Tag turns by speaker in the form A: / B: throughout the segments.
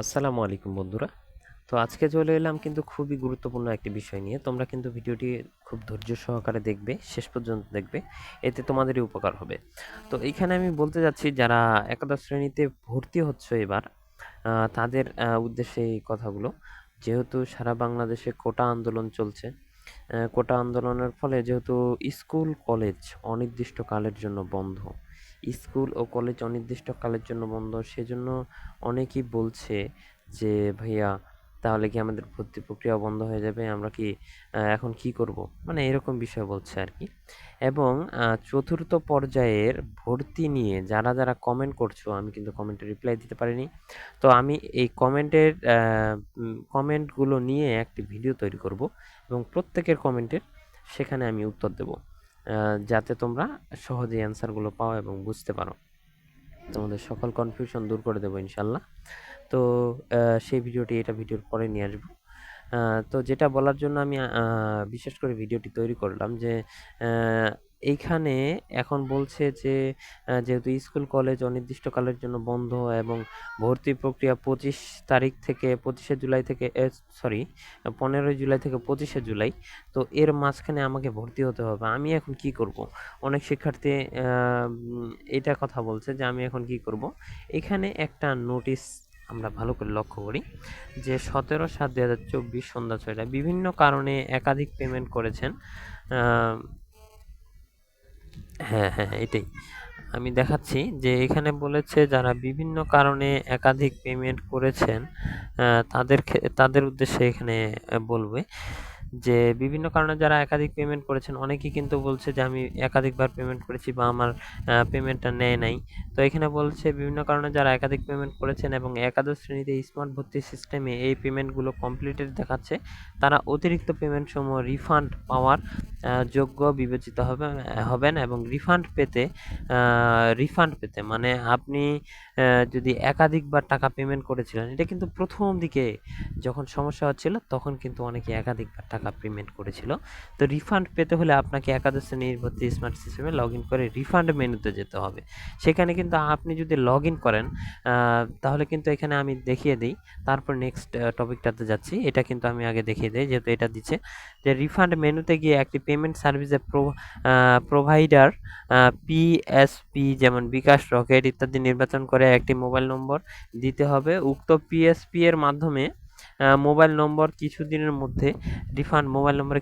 A: আসসালামু আলাইকুম বন্ধুরা। তো আজকে চলে এলাম কিন্তু খুবই গুরুত্বপূর্ণ একটি বিষয় নিয়ে। তোমরা কিন্তু ভিডিওটি খুব ধৈর্য সহকারে দেখবে, শেষ পর্যন্ত দেখবে। এতে তোমাদেরই উপকার হবে। তো এইখানে আমি বলতে যাচ্ছি যারা একাদশ শ্রেণীতে ভর্তি হচ্ছ এবার, তাদের উদ্দেশ্যে এই কথাগুলো। যেহেতু সারা বাংলাদেশে কোটা আন্দোলন চলছে। কোটা আন্দোলনের ফলে যেহেতু স্কুল, কলেজ অনির্দিষ্টকালের জন্য বন্ধ। স্কুল ও কলেজ অনির্দিষ্টকালের জন্য বন্ধ। সেজন্য অনেকেই বলছে যে, "ভাইয়া তাহলে কি আমাদের ভর্তি প্রক্রিয়া বন্ধ হয়ে যাবে? আমরা কি এখন কি করব?" মানে এরকম বিষয় বলছে আরকি। এবং চতুর্থ পর্যায়ের ভর্তি নিয়ে যারা কমেন্ট করছো, আমি কিন্তু কমেন্টের রিপ্লাই দিতে পারিনি। তো আমি এই কমেন্টগুলো নিয়ে একটি ভিডিও তৈরি করব এবং প্রত্যেকের কমেন্টের সেখানে আমি উত্তর দেব। যাতে তোমরা সহজেই অ্যান্সারগুলো পাও এবং বুঝতে পারো। তোমাদের সকল কনফিউশন দূর করে দেবো ইনশাল্লাহ। তো সেই এটা ভিডিওর পরে নিয়ে আসবো। তো যেটা বলার জন্য আমি বিশেষ করে ভিডিওটি তৈরি করলাম যে এইখানে এখন বলছে যে যেহেতু স্কুল কলেজ অনির্দিষ্টকালের জন্য বন্ধ এবং ভর্তি প্রক্রিয়া 25 তারিখ থেকে 25শে জুলাই থেকে সরি 15ই জুলাই থেকে 25শে জুলাই। তো এর মাঝখানে আমাকে ভর্তি হতে হবে। আমি এখন কি করব? অনেক শিক্ষার্থী এটা কথা বলছে যে আমি এখন কি করব? এখানে একটা নোটিশ আমরা ভালো করে লক্ষ্য করি যে 17/7/2024 সন্ধ্যা ৬টায় বিভিন্ন কারণে একাধিক পেমেন্ট করেছেন। হ্যাঁ, এটাই। আমি দেখাচ্ছি যে এখানে বলেছে যারা বিভিন্ন কারণে একাধিক পেমেন্ট করেছেন তাদের উদ্দেশ্যে এখানে বলবে যে বিভিন্ন কারণে যারা একাধিক পেমেন্ট করেছেন অনেকেই কিন্তু বলছে যে আমি একাধিকবার পেমেন্ট করেছি বা আমার পেমেন্টটা নেয় নাই। তো এখানে বলছে বিভিন্ন কারণে যারা একাধিক পেমেন্ট করেছেন এবং একাদশ শ্রেণীতে স্মার্ট ভর্তি সিস্টেমে এই পেমেন্টগুলো কমপ্লিটেড দেখাচ্ছে, তারা অতিরিক্ত পেমেন্ট সমূহ রিফান্ড পাওয়ার যোগ্য বিবেচিত হবেন এবং রিফান্ড পেতে মানে আপনি যদি একাধিকবার টাকা পেমেন্ট করেছিলেন, এটা কিন্তু প্রথম দিকে যখন সমস্যা হচ্ছিল তখন কিন্তু অনেকে একাধিকবার টাকা পেমেন্ট করেছিল। তো রিফান্ড পেতে হলে আপনাকে একাদশ শ্রেণীর ভর্তি স্মার্ট সিস্টেমে লগ ইন করে রিফান্ড মেনুতে যেতে হবে। সেখানে কিন্তু আপনি যদি লগ ইন করেন তাহলে কিন্তু এখানে আমি দেখিয়ে দিই, তারপর নেক্সট টপিকটাতে যাচ্ছি। এটা কিন্তু আমি আগে দেখিয়ে দিই যেহেতু এটা দিচ্ছে যে রিফান্ড মেনুতে গিয়ে একটি পেমেন্ট সার্ভিসের প্রোভাইডার পিএসপি যেমন বিকাশ, রকেট ইত্যাদি নির্বাচন করে একটি মোবাইল নম্বর দিতে হবে। উক্ত পিএসপি এর মাধ্যমে মোবাইল নম্বরে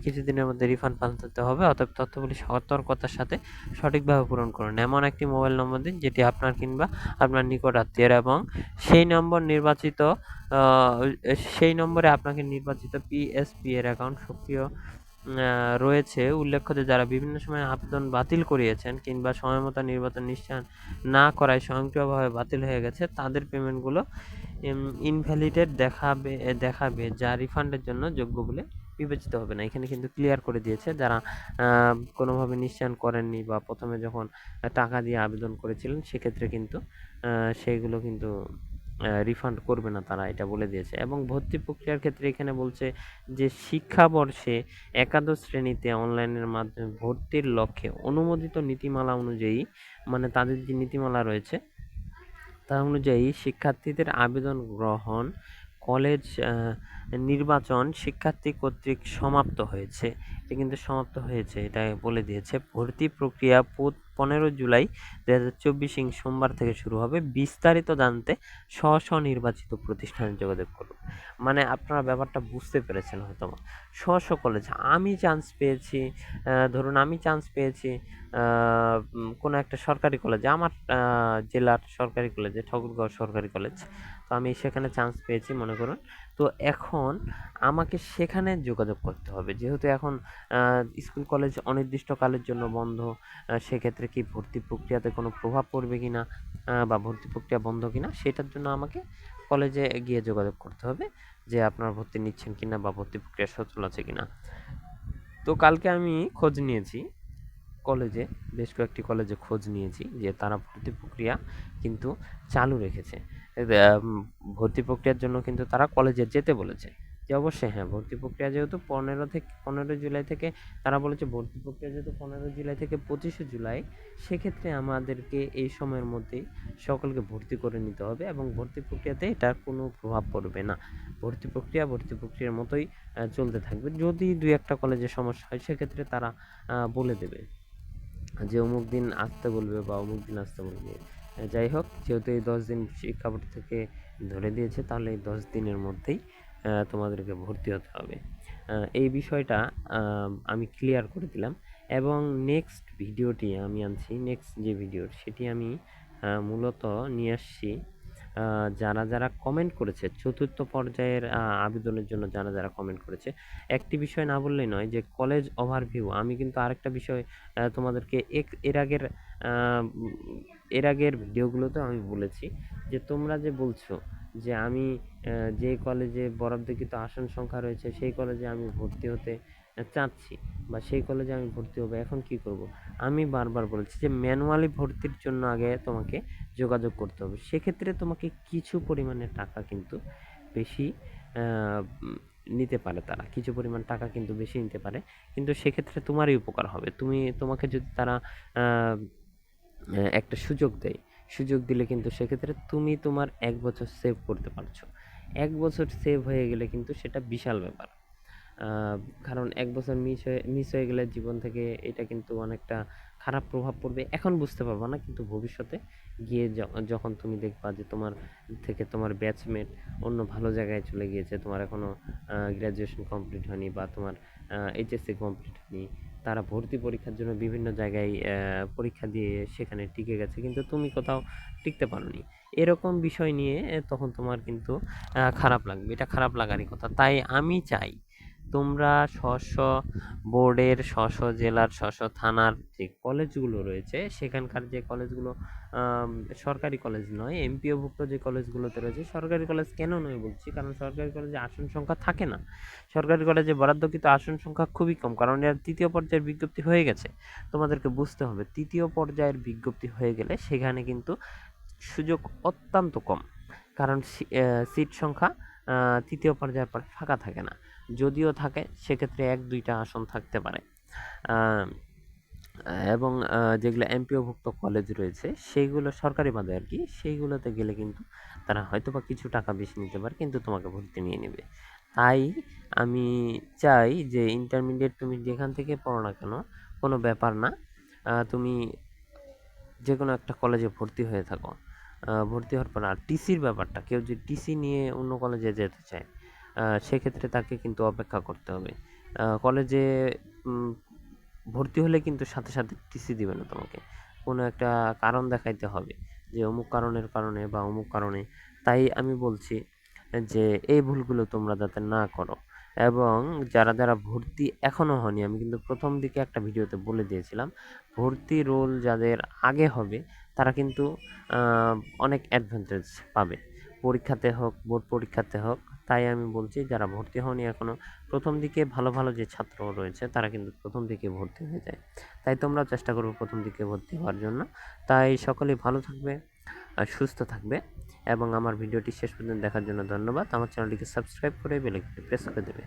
A: কিছুদিনের মধ্যে রিফান্ড পাঠাতে হবে। অতএব তথ্যগুলি সতর্কতার সাথে সঠিকভাবে পূরণ করুন। এমন একটি মোবাইল নম্বর দিন যেটি আপনার কিংবা আপনার নিকট আত্মীয়ের এবং সেই নম্বর নির্বাচিত সেই নম্বরে আপনাকে নির্বাচিত পিএসপি এর অ্যাকাউন্ট সক্রিয় রয়েছে। উল্লেখ্য যে যারা বিভিন্ন সময়ে আবেদন বাতিল করিয়েছেন কিংবা সময়মতো নির্বাচন নিশ্চয় না করায় স্বয়ংক্রিয়ভাবে বাতিল হয়ে গেছে, তাদের পেমেন্টগুলো ইনভ্যালিডেড দেখাবে যা রিফান্ডের জন্য যোগ্য বলে বিবেচিত হবে না। এখানে কিন্তু ক্লিয়ার করে দিয়েছে যারা কোনোভাবে নিশ্চয়ন করেননি বা প্রথমে যখন টাকা দিয়ে আবেদন করেছিলেন সেক্ষেত্রে কিন্তু সেইগুলো কিন্তু রিফান্ড করবে না, তারা এটা বলে দিয়েছে। এবং ভর্তি প্রক্রিয়ার ক্ষেত্রে এখানে বলছে যে শিক্ষাবর্ষে একাদশ শ্রেণীতে অনলাইনের মাধ্যমে ভর্তির লক্ষ্যে অনুমোদিত নীতিমালা অনুযায়ী, মানে তাদের যে নীতিমালা রয়েছে তা অনুযায়ী শিক্ষার্থীদের আবেদন গ্রহণ, কলেজ নির্বাচন শিক্ষার্থী কর্তৃক সমাপ্ত হয়েছে। এটা কিন্তু সমাপ্ত হয়েছে, এটা বলে দিয়েছে। ভর্তি প্রক্রিয়া 15 জুলাই 2024 সোমবার থেকে শুরু হবে। বিস্তারিত জানতে স্ব-নির্বাচিত প্রতিষ্ঠানে যোগাযোগ করুন। মানে আপনারা ব্যাপারটা বুঝতে পেরেছেন হয়তোবা। কলেজ আমি চান্স পেয়েছি, ধরুন আমি চান্স পেয়েছি কোনো একটা সরকারি কলেজে, আমার জেলার সরকারি কলেজে, ঠাকুরগাঁও সরকারি কলেজ। তো আমি সেখানে চান্স পেয়েছি মনে করুন। তো এখন আমাকে সেখানে যোগাযোগ করতে হবে। যেহেতু এখন স্কুল কলেজ অনির্দিষ্টকালের জন্য বন্ধ, সেক্ষেত্রে কি ভর্তি প্রক্রিয়াতে কোনো প্রভাব পড়বে কিনা বা ভর্তি প্রক্রিয়া বন্ধ কিনা সেটার জন্য আমাকে কলেজে গিয়ে যোগাযোগ করতে হবে যে আপনারা ভর্তি নিচ্ছেন কিনা বা ভর্তি প্রক্রিয়া সচল আছে কিনা। তো কালকে আমি খোঁজ নিয়েছি কলেজে, বেশ কয়েকটি কলেজে খোঁজ নিয়েছি যে তারা ভর্তি প্রক্রিয়া কিন্তু চালু রেখেছে। ভর্তি প্রক্রিয়ার জন্য কিন্তু তারা কলেজে যেতে বলেছে, যে অবশ্যই হ্যাঁ, ভর্তি প্রক্রিয়া যেহেতু 15 জুলাই থেকে তারা বলেছে ভর্তি প্রক্রিয়া যেহেতু 15 জুলাই থেকে 25শে জুলাই, সেক্ষেত্রে আমাদেরকে এই সময়ের মধ্যেই সকলকে ভর্তি করে নিতে হবে এবং ভর্তি প্রক্রিয়াতে এটার কোনো প্রভাব পড়বে না। ভর্তি প্রক্রিয়ার মতোই চলতে থাকবে। যদি 2-1টা কলেজে সমস্যা হয় সেক্ষেত্রে তারা বলে দেবে যে অমুক দিন আসতে বলবে বা অমুক দিন আসতে বলবে। যাই হোক, যেহেতু এই 10 দিন শিক্ষা বোর্ড থেকে ধরে দিয়েছে, তাহলে এই 10 দিনের মধ্যেই তোমাদেরকে ভর্তি হতে হবে। এই বিষয়টা আমি ক্লিয়ার করে দিলাম এবং নেক্সট ভিডিওটি আমি আনছি, নেক্সট যে ভিডিও সেটি আমি মূলত নিয়ে আসছি যারা কমেন্ট করেছে চতুর্থ পর্যায়ের আবেদনের জন্য, যারা কমেন্ট করেছে। একটি বিষয় না বললেই নয় যে কলেজ ওভারভিউ, আমি কিন্তু আরেকটা বিষয় তোমাদেরকে এর আগের ভিডিওগুলোতে আমি বলেছি যে তোমরা যে বলছো যে আমি যে কলেজে বরাদ্দকৃত আসন সংখ্যা রয়েছে সেই কলেজে আমি ভর্তি হতে চাচ্ছি বা সেই কলেজে আমি ভর্তি হবো, এখন কি করব? আমি বারবার বলেছি যে ম্যানুয়ালি ভর্তির জন্য আগে তোমাকে যোগাযোগ করতে হবে। সেক্ষেত্রে তোমাকে কিছু পরিমাণে টাকা কিন্তু বেশি নিতে পারে, তারা কিছু পরিমাণ টাকা কিন্তু বেশি নিতে পারে, কিন্তু সেক্ষেত্রে তোমারই উপকার হবে। তোমাকে যদি তারা একটা সুযোগ দিলে কিন্তু সেক্ষেত্রে তুমি তোমার 1 বছর সেভ করতে পারছো। 1 বছর সেভ হয়ে গেলে কিন্তু সেটা বিশাল ব্যাপার। কারণ 1 বছর মিস হয়ে গেলে জীবন থেকে এটা কিন্তু অনেকটা খারাপ প্রভাব পড়বে। এখন বুঝতে পারবা না, কিন্তু ভবিষ্যতে গিয়ে যখন তুমি দেখবা যে তোমার থেকে তোমার ব্যাচমেট অন্য ভালো জায়গায় চলে গিয়েছে, তোমার এখনো গ্র্যাজুয়েশন কমপ্লিট হয়নি বা তোমার এইচএসসি কমপ্লিট হয়নি, তারা ভর্তি পরীক্ষার জন্য বিভিন্ন জায়গায় পরীক্ষা দিয়ে সেখানে টিকে গেছে, কিন্তু তুমি কোথাও টিকতে পারোনি। এরকম বিষয় নিয়ে তখন তোমার কিন্তু খারাপ লাগবে। এটা খারাপ লাগারই কথা। তাই আমি চাই তোমরা স্ব বোর্ডের, জেলার, থানার যে কলেজগুলো রয়েছে সেখানকার যে কলেজগুলো সরকারি কলেজ নয়, এমপিওভুক্ত যে কলেজগুলোতে রয়েছে, সরকারি কলেজ কেন নয় বলছি, কারণ সরকারি কলেজে আসন সংখ্যা থাকে না। সরকারি কলেজে বরাদ্দকৃত আসন সংখ্যা খুবই কম, কারণ এর 3য় পর্যায়ের বিজ্ঞপ্তি হয়ে গেছে। তোমাদেরকে বুঝতে হবে 3য় পর্যায়ের বিজ্ঞপ্তি হয়ে গেলে সেখানে কিন্তু সুযোগ অত্যন্ত কম, কারণ সিট সংখ্যা 3য় পর্যায়ের পর ফাঁকা থাকে না। যদিও থাকে সেক্ষেত্রে 1-2টা আসন থাকতে পারে। এবং যেগুলো এমপিওভুক্ত কলেজ রয়েছে সেইগুলো সরকারি বাদে আর কি, সেইগুলোতে গেলে কিন্তু তারা হয়তো বা কিছু টাকা বেশি নিতে পারে, কিন্তু তোমাকে ভর্তি নিয়ে নেবে। তাই আমি চাই যে ইন্টারমিডিয়েট তুমি যেখান থেকে পড়ো না কেন, কোনো ব্যাপার না, তুমি যে কোনো একটা কলেজে ভর্তি হয়ে থাকো। ভর্তি হওয়ার পর আর টিসির ব্যাপারটা, কেউ যদি টিসি নিয়ে অন্য কলেজে যেতে চায় সেক্ষেত্রে তাকে কিন্তু অপেক্ষা করতে হবে। কলেজে ভর্তি হলে কিন্তু সাথে সাথে টিসি দিবে না তোমাকে, কোনো একটা কারণ দেখাইতে হবে যে অমুক কারণে বা অমুক কারণে। তাই আমি বলছি যে এই ভুলগুলো তোমরা যাতে না করো, এবং যারা ভর্তি এখনও হয়নি, আমি কিন্তু প্রথম দিকে একটা ভিডিওতে বলে দিয়েছিলাম ভর্তি রোল যাদের আগে হবে তারা কিন্তু অনেক অ্যাডভান্টেজ পাবে, পরীক্ষাতে হোক, বোর্ড পরীক্ষাতে হোক। তাই আমি বলছি যারা ভর্তি হয়নি এখনও, প্রথম দিকে ভালো যে ছাত্র রয়েছে তারা কিন্তু প্রথম দিকে ভর্তি হয়ে যায়। তাই তোমরাও চেষ্টা করবে প্রথম দিকে ভর্তি হওয়ার জন্য। তাই সকলেই ভালো থাকবে আর সুস্থ থাকবে, এবং আমার ভিডিওটি শেষ পর্যন্ত দেখার জন্য ধন্যবাদ। আমার চ্যানেলটিকে সাবস্ক্রাইব করে বেল আইকনটি প্রেস করে দেবে।